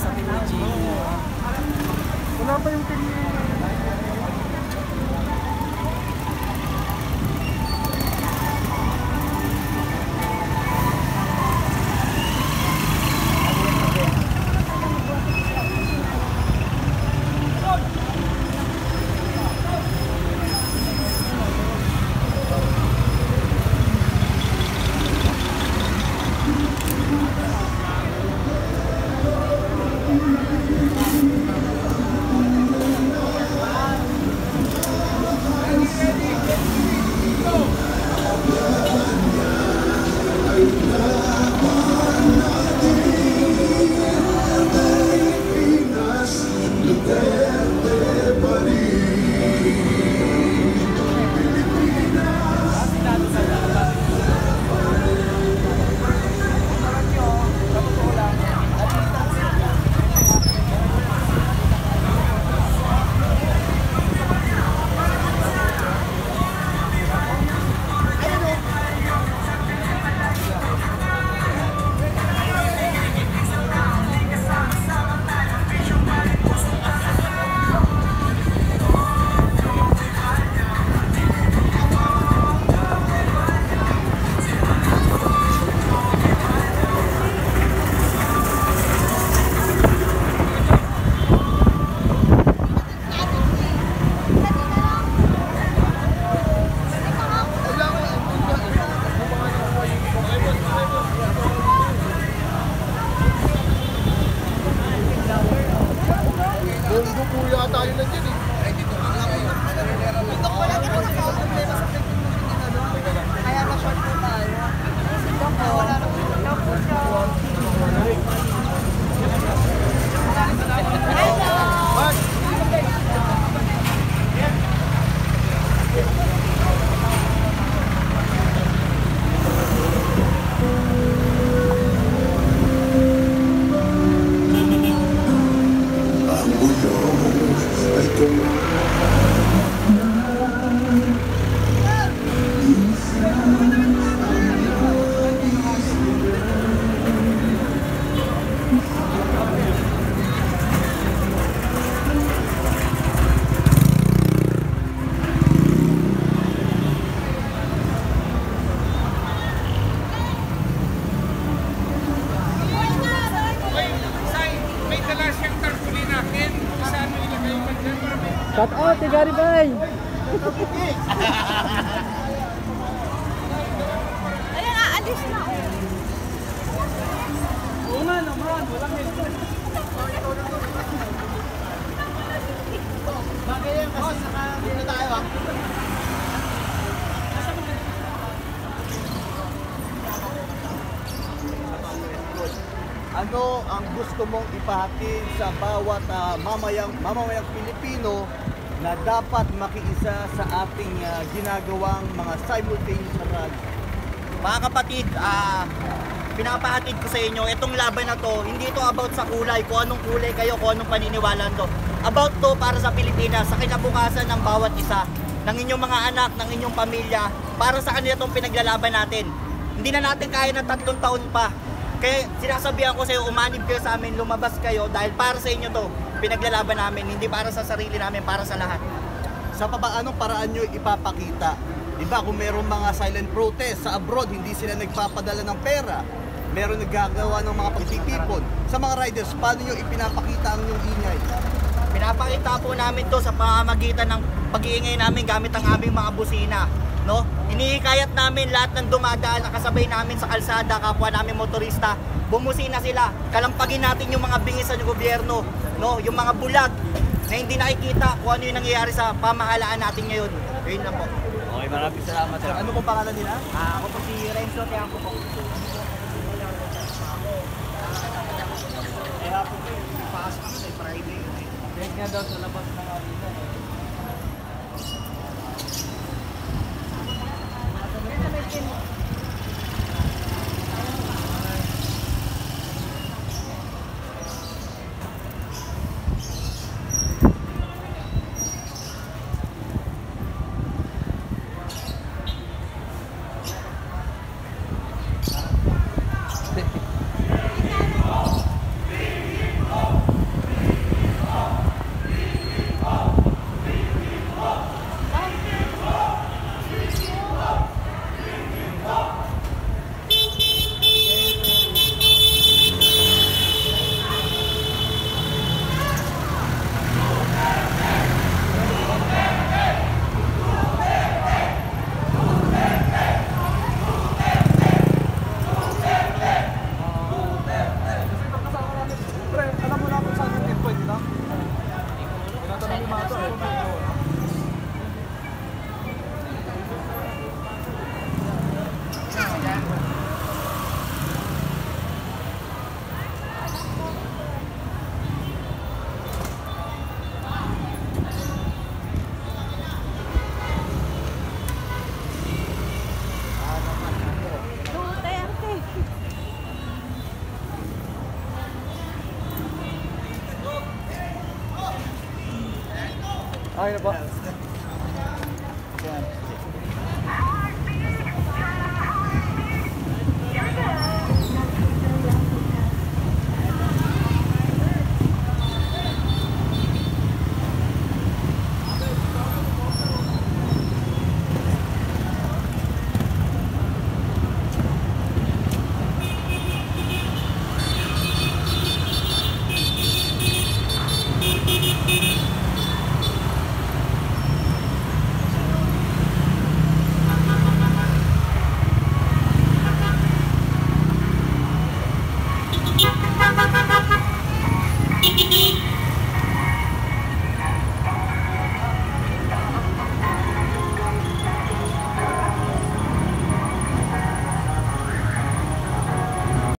sa Timuji. Wala pa yung tingin. Shout out kay Gary Bay. Ayan, aalis na. Oo nga naman, walang headset. Bagay yan kasi naka-dito tayo ah. Ano ang gusto mong ipahatid sa bawat mamamayang Pilipino na dapat makiisa sa ating ginagawang mga simultaneous rally? Mga kapatid, pinapahatid ko sa inyo, itong laban na to, hindi ito about sa kulay, kung anong kulay kayo, kung anong paniniwalaan to. About to para sa Pilipinas, sa kinabukasan ng bawat isa, ng inyong mga anak, ng inyong pamilya, para sa kanila itong pinaglalaban natin. Hindi na natin kaya ng 3 taon pa. Kaya sinasabihan ko sa iyo, umanib kayo sa amin, lumabas kayo, dahil para sa inyo to, pinaglalaban namin, hindi para sa sarili namin, para sa lahat. Sa anong paraan nyo ipapakita? Diba kung meron mga silent protest sa abroad, hindi sila nagpapadala ng pera, meron naggagawa ng mga pagtitipon. Sa mga riders, paano nyo ipinapakita ang inyong ingay? Pinapakita po namin to sa pamamagitan ng pag-iingay namin gamit ang aming mga busina. No? Hinihikayat namin lahat ng dumadaan na kasabay namin sa kalsada, kapwa namin motorista, bumusina sila. Kalampagin natin yung mga bingisan ng gobyerno, no? Yung mga bulag na hindi nakikita kung ano yung nangyayari sa pamahalaan natin ngayon. Yun lang po. Okay, maraming salamat sir. Ano pong pangalan nila? Ako po si Renzo Tiangco po. Eh hapon po, pasok kami sa Friday. Check nga daw sa labas ng arena. Okay na po.